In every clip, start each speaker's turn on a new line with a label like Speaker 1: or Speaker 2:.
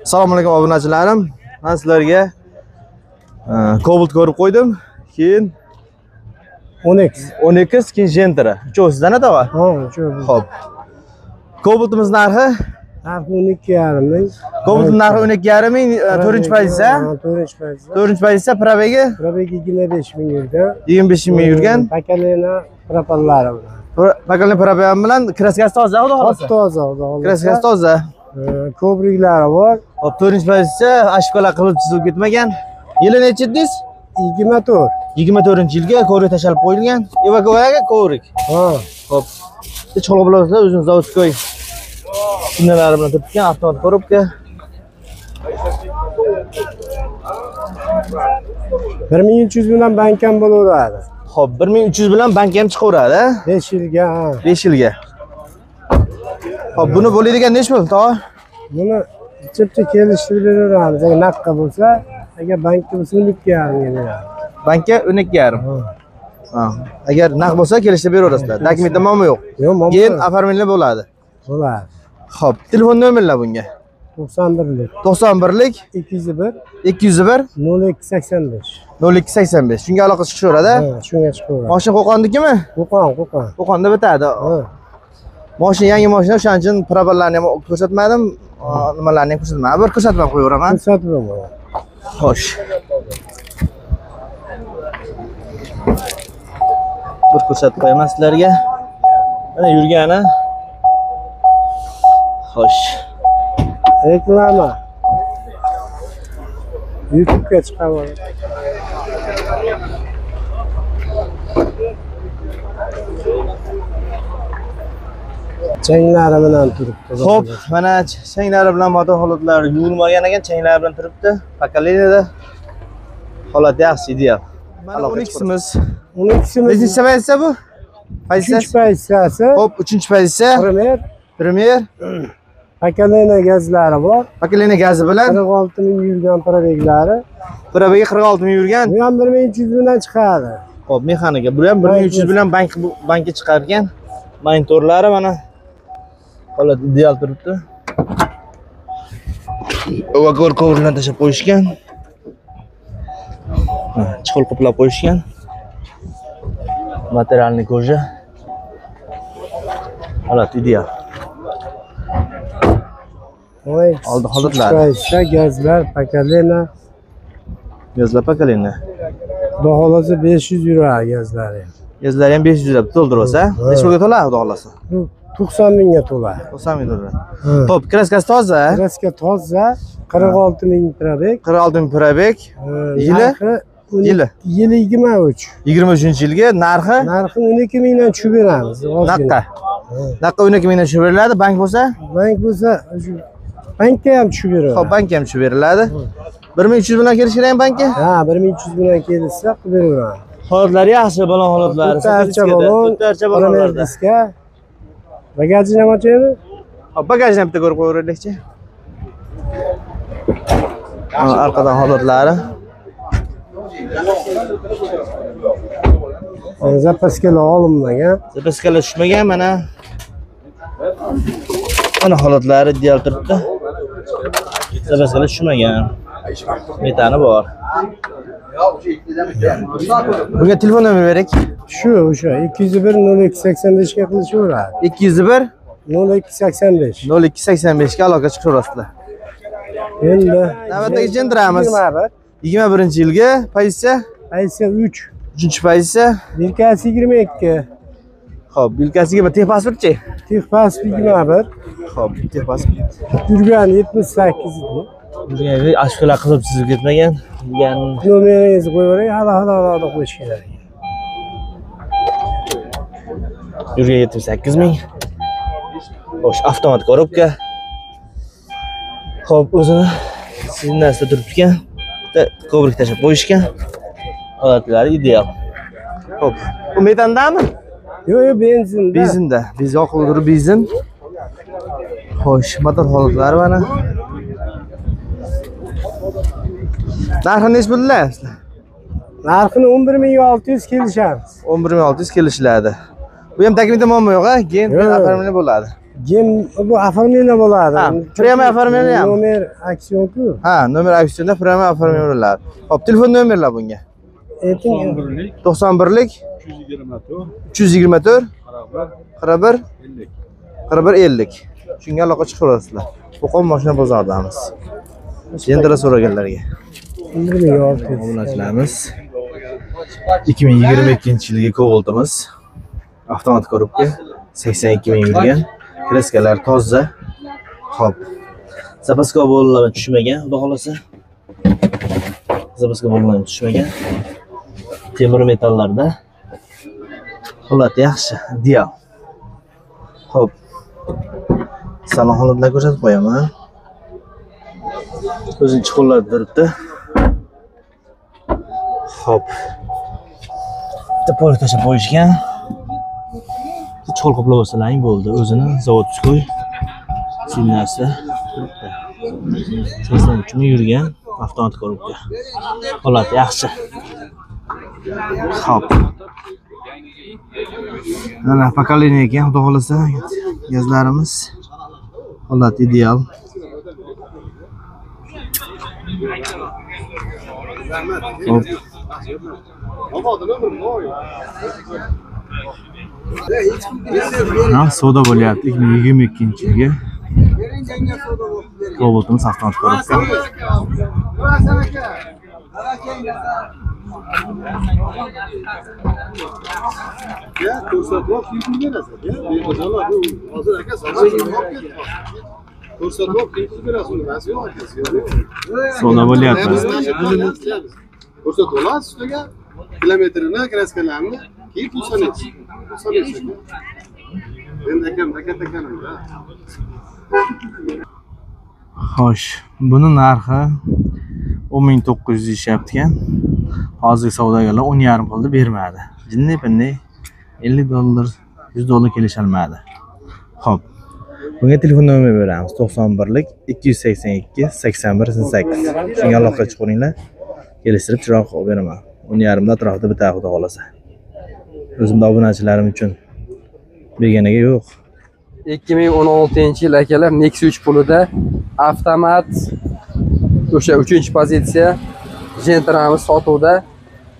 Speaker 1: Assalomu alaykum obunachilarim. Men sizlarga Cobalt ko'rib qo'ydim. Keyin 10X, keyin Gentra. Uchov sizdan atava?
Speaker 2: Ha, uchov.
Speaker 1: Xo'p. Cobaltimiz narxi
Speaker 2: 12,5 ming.
Speaker 1: Cobalt narxi 12,5 ming, 4-pozitsiya.
Speaker 2: 4-pozitsiya.
Speaker 1: 4-pozitsiya probegi.
Speaker 2: Probegi 25 ming yurgan.
Speaker 1: 25 ming yurgan.
Speaker 2: Pakalena propallari bilan.
Speaker 1: Pakalena program bilan kraskasi toza, xudo xolasa.
Speaker 2: Toza,
Speaker 1: Kraskasi toza.
Speaker 2: Ko'priklari bor.
Speaker 1: Hop, 4-pozitsiya, ashkolar qilib chizilib ketmagan. Yili necha dedingiz?
Speaker 2: 24.
Speaker 1: 24-yilga ko'rik tashlab qo'yilgan. Evakuatsiyaga ko'rik.
Speaker 2: Ha.
Speaker 1: Hop. Chaqaloq bilan o'zimiz zavodskoy shinalar bilan turibgan avtomat korobka.
Speaker 2: 1300 bilan bankam bo'laveradi.
Speaker 1: Hop, 1300 bilan bank ham chiqaveradi.
Speaker 2: 5 yilga.
Speaker 1: 5 yilga. Hop, buni bo'ladigan necha pul, tog'a?
Speaker 2: Buni chipta kelishtirib beramiz. Agar naqqa bo'lsa, agar bankda bo'lsa 12,5 ming beradi.
Speaker 1: Bankka 12,5. Ha. Agar naqd bo'lsa kelishtirib beraverasizlar. Dokumentda muammo yo'q.
Speaker 2: Yo'q, muammo.
Speaker 1: Keyin оформление bo'ladi.
Speaker 2: Bo'ladi.
Speaker 1: Hop, telefon nomerlar bunga.
Speaker 2: 91lik.
Speaker 1: 91lik
Speaker 2: 201
Speaker 1: 201
Speaker 2: 0285.
Speaker 1: 0285. Shunga aloqa chiqaveradi.
Speaker 2: Ha, shunga chiqaveradi.
Speaker 1: Mashina Qo'qondikimi?
Speaker 2: Qo'qon.
Speaker 1: Qo'qonda bitadi.
Speaker 2: Ha.
Speaker 1: Mashina yangi mashina, o'shaning uchun proballarni ham ko'rsatmadim, nimalarni ham ko'rsatmadim. Bir ko'rsatib qo'yaveraman.
Speaker 2: Ko'rsatib beraman.
Speaker 1: Xo'sh. Bir ko'rsatib qo'yaman sizlarga. Mana yurgani. Xo'sh.
Speaker 2: Reklama. YouTube'ga chiqaman. Changlari bilan turibdi.
Speaker 1: Xo'p, mana changlari bilan motor holatlari yuvilmagan ekan, changlari bilan turibdi. Pokoleniyada holat yaxshi, ideal. Mana 10X'imiz.
Speaker 2: 12'simiz.
Speaker 1: Nechinchi pozitsiya bu?
Speaker 2: Uchinchi pozitsiyasi.
Speaker 1: Xo'p, 3-pozitsiya. Premier.
Speaker 2: Pakalena gazlari bor.
Speaker 1: Pakalena gazi bilan
Speaker 2: 46 ming yurgan probeglari.
Speaker 1: Probegi 46 ming yurgan.
Speaker 2: Bu ham 1300 bilan chiqadi.
Speaker 1: Xo'p, mexanika. Bu ham 1300 bilan bankka chiqargan. Monitorlari mana holat ideal turibdi. Evakuar coverlarni tashab qo'yishgan. Chiqil qoplab qo'yishgan. Materialni koja. Holat ideal. Oldi holatlari.
Speaker 2: Gazlar, pakalena.
Speaker 1: Gazlar pakalena.
Speaker 2: Baholasi 500 yuradi gazlari.
Speaker 1: Gazlari ham 500 deb to'ldirsa, necha pulga to'ladi, xudo xolasa?
Speaker 2: 90 mingga to'ladi.
Speaker 1: 90 ming to'ladi. Xo'p, kraskasi toza.
Speaker 2: Kraska toza, 46 ming probeg.
Speaker 1: 46 ming probeg. Yili? Yili
Speaker 2: 23.
Speaker 1: 23-yilga narxi
Speaker 2: 12 mingdan tushib beramiz.
Speaker 1: Naqqa. Naqqa 12 mingdan tushib beriladi, bank bo'lsa?
Speaker 2: Bank bo'lsa, bankka ham tushib beradi.
Speaker 1: Xo'p, bankka ham tushib beriladi. 1300 bilan kelishgan bankka?
Speaker 2: Ha, 1300 bilan kelsa qilib beraman.
Speaker 1: Holatlari yaxshi, balon holatlari.
Speaker 2: To'rtta balonlarda. Bagajni ham ochaymi?
Speaker 1: Hop, bagajni ham bitta ko'rib qo'yaylikchi. Arqadan holatlari.
Speaker 2: Zapaskalar olinmagan.
Speaker 1: Zapaskalar tushmagan mana. Mana holatlari ideal turibdi. Zapaskalar tushmagan. Metani bor. Bunga telefon nomer berak.
Speaker 2: O'sha 201 0285 ga qilishaveradi.
Speaker 1: 201
Speaker 2: 0285.
Speaker 1: 0285 ga aloqa chiqaverasizlar.
Speaker 2: Endi
Speaker 1: navbatdagi Gentramiz. 21-yilga pozitsiya 3. 3-pozitsiya.
Speaker 2: Bilkasi 22.
Speaker 1: Xo'p, bilkasiga texpasportchi?
Speaker 2: Texpasport 21.
Speaker 1: Xo'p, texpasport.
Speaker 2: Yurgan 78 edi.
Speaker 1: Yurgan ashkolar qilib chizib ketmagan. Yurgan
Speaker 2: nomeringizni qo'yavering, hali qo'yish kerak.
Speaker 1: Yurgan 78 ming. Xo'sh, avtomat korobka. Xo'p, o'zini siznasida turibgan. Ko'brik tashab qo'yishgan. Holatlari ideal. Xo'p, bu metandami?
Speaker 2: Yo'q, benzinda.
Speaker 1: Benzinda. Biz yoqilg'iri benzin. Xo'sh, motor holatlari mana. Narxi necha bo'ldilar?
Speaker 2: Narxini 11600 kelishamiz.
Speaker 1: 11600 kelishiladi. Bu ham taklifda muammo yo'q-a? Keyin oformlanish bo'ladi.
Speaker 2: Gem bu оформление bo'ladi.
Speaker 1: Ha, premye оформление ham.
Speaker 2: Nomer aksion-ku.
Speaker 1: Ha, nomer aksionda premye оформление bo'ladi. Hop, telefon nomerlar bunga.
Speaker 2: Ayting.
Speaker 1: 91lik 324 41 50. Shunga aloqa chiqib olasizlar. Qo'qon mashina bozoridamiz. Sentra so'raganlarga. Obunachilarimiz 2022-yilgi Cobalt'imiz. Avtomat korobka 82 ming yurgan. Kreskalar toza. Hop. Zapaska bo'lganlar tushmagan, xudo xolasa. Zapaska bo'lganlar tushmagan. Temir metallarda. Holati yaxshi, dial. Hop. Salon holatlar ko'rsatib qo'yaman. O'zinchi qo'llarda turibdi. Hop. Bitta poyga tashlab qo'yishgan. Cho'l qoplab olsalang bo'ldi. O'zini zavod qo'y. Signasi. 83 ming yurgan avtomat korobka. Holati yaxshi. Hop. Mana pokoleniya ekan, xudo xolasa gazlarimiz holat ideal. Hop. Ha, savdo bo'lyapti 2022-yilga. Cobalt'imiz avtomat korobka. Savdo bo'lyapti.
Speaker 3: Ko'rsatib olasiz ustiga kilometrini, kraskalarni keyin pul sanaysiz. Endi aka-takanimda.
Speaker 1: Xo'sh, buni narxi 10.900 deyapti-kan. Hozirgi savdogarlar 10.5 qildi, bermadi. Jinni-pinni $50, $100 kelisholmadi. Xo'p. Bunga telefon nomeri beramiz. 91lik 282 81 8. Shunga aloqa chiqaringlar. Kelishtirib chiroq olib beraman. 10.5 da atrofida bitta xudo xolasa. O'zimda obunachilarim uchun berganiga yo'q.
Speaker 4: 2016-yil akalar Nexus 3 pulida avtomat o'sha 3-pozitsiya Gentramiz sotuvda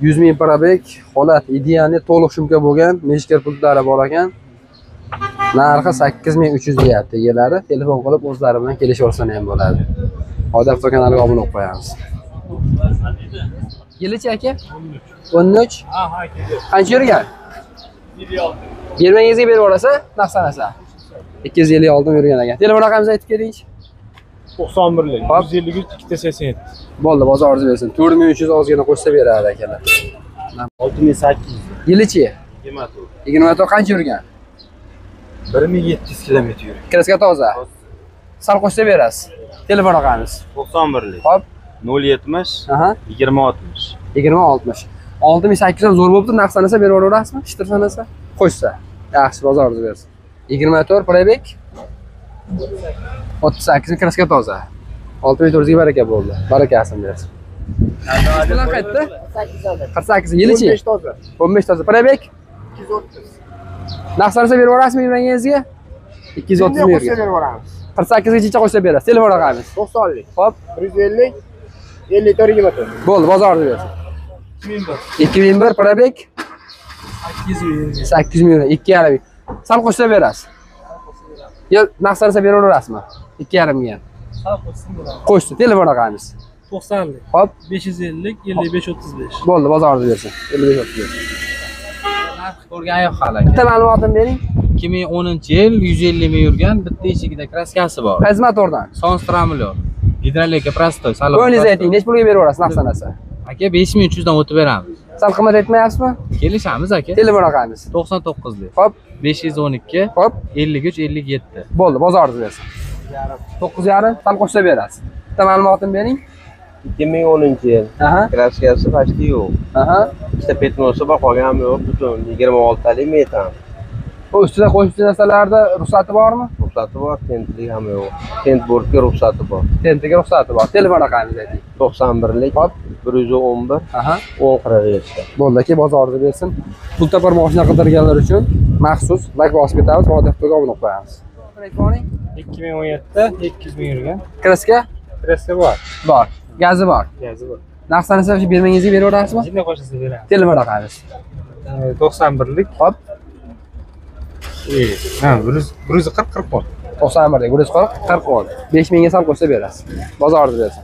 Speaker 4: 100 ming probek, holat idealni to'liq shumka bo'lgan, meshkar pultlari bor ekan. Narxi 8300 deyapti egalari. Telefon qilib o'zlari bilan kelishib olsa ham bo'ladi. Hozir avto kanaliga obuna bo'lib qo'yamiz. Yilichi aka? 13. Qancha yurgan? 26. Bermangizga berib olasa, naqsanasa. 256 yurgan ekan. Telefon raqamingizni aytib keling.
Speaker 5: 91lik 153 287.
Speaker 4: Bo'ldi, bozoringiz bersin. 4300 ozgina qo'shsa beradi akalar.
Speaker 5: 6800.
Speaker 4: Yilichi?
Speaker 5: 24.
Speaker 4: 24 qancha yurgan?
Speaker 5: 1700 kilometr yurgan.
Speaker 4: Kraska toza. Sal qo'shsa berasiz. Telefon raqamingiz.
Speaker 5: 91lik.
Speaker 4: Hop.
Speaker 5: 070
Speaker 4: Aha.
Speaker 5: 2060.
Speaker 4: 2060. 6800 zo'r bo'libdi, naqd sanasa berib yuborasizmi? Shitir sanasa. Qo'shsa. Yaxshi, bozoringiz bersin. 24 probek. 38 kraska toza. 6400 ga baraka bo'ldi. Barakasini bersin. Bilan qaytdi? 48 yilichi. 15 toza. 15 toza. Probek 230. Naqd sanasa berib yuborasizmi yurangizga? 230 ming berib yuboramiz. 48 gacha qo'shsa berasiz. Telefon raqamingiz. 90lik. Hop, 150 54 24. Bo'ldi, bozoringiz bersin. 2001 probek 800 ming. 2,5. Sal qo'shsa berasiz. Yo, naqd sanasa berib yuborasizmi? 2,5 ming. Qo'shdi. Telefon raqamingiz.
Speaker 5: 90lik.
Speaker 4: Hop,
Speaker 5: 550 55 35.
Speaker 4: bo'ldi, bozoringiz bersin. 55 35.
Speaker 6: Narx ko'rgan yo'q hali.
Speaker 4: Bitta ma'lumotni bering.
Speaker 6: 2010-yil 150 ming yurgan, bitta eshigida kraskasi bor.
Speaker 4: Qaysi motordan?
Speaker 6: Sonstramlyor. Gidrolika prostoy, salon.
Speaker 4: O'yingizni ayting, nech pulga berib yuborasiz naqd sanasa?
Speaker 6: Aka 5300 dan o'tib beramiz.
Speaker 4: Sal qimmat aytmayapsizmi?
Speaker 6: Kelishamiz aka.
Speaker 4: Telefon raqamingiz.
Speaker 6: 99lik.
Speaker 4: Hop,
Speaker 6: 512
Speaker 4: hop,
Speaker 6: 53 57.
Speaker 4: bo'ldi, bozoringiz bersin. 9,5 sal qo'shsa berasiz. Bitta ma'lumotni bering.
Speaker 7: 2010-yil.
Speaker 4: Aha,
Speaker 7: Kraskasi почти yo'q.
Speaker 4: aha.
Speaker 7: Ikkita petnosi bor, qolgani yo'q. Butun 26 talik metan.
Speaker 4: Bu ustida qo'shimcha narsalarda ruxsati bormi?
Speaker 7: Ruxsati bor, tentlik ham yo'q. Tent bortga ruxsati bor.
Speaker 4: Tentiga ruxsati bor. Telefon raqamingizni ayting.
Speaker 7: 91lik.
Speaker 4: Hop,
Speaker 7: 111
Speaker 4: aha.
Speaker 7: 1047.
Speaker 4: Bo'ldi, aka, bozoringiz bersin. Pul topar mashina qidirganlar uchun maxsus like bosib ketamiz, hozir avtoga obuna qo'yamiz. Telefoning
Speaker 5: 2017'da 200 ming yurgan.
Speaker 4: kraska
Speaker 5: Kreska bor.
Speaker 4: bor, gazi bor.
Speaker 5: Gazi bor.
Speaker 4: Narxlarni shu bermangizga beraverasizmi?
Speaker 5: Jinni qo'shsa beramiz.
Speaker 4: Telefon raqamingiz.
Speaker 5: 91lik.
Speaker 4: Hop,
Speaker 5: Ha, 140 10.
Speaker 4: 91 140 40 10. 5 mingga sal qo'shsa berasiz. Bozorda berasiz.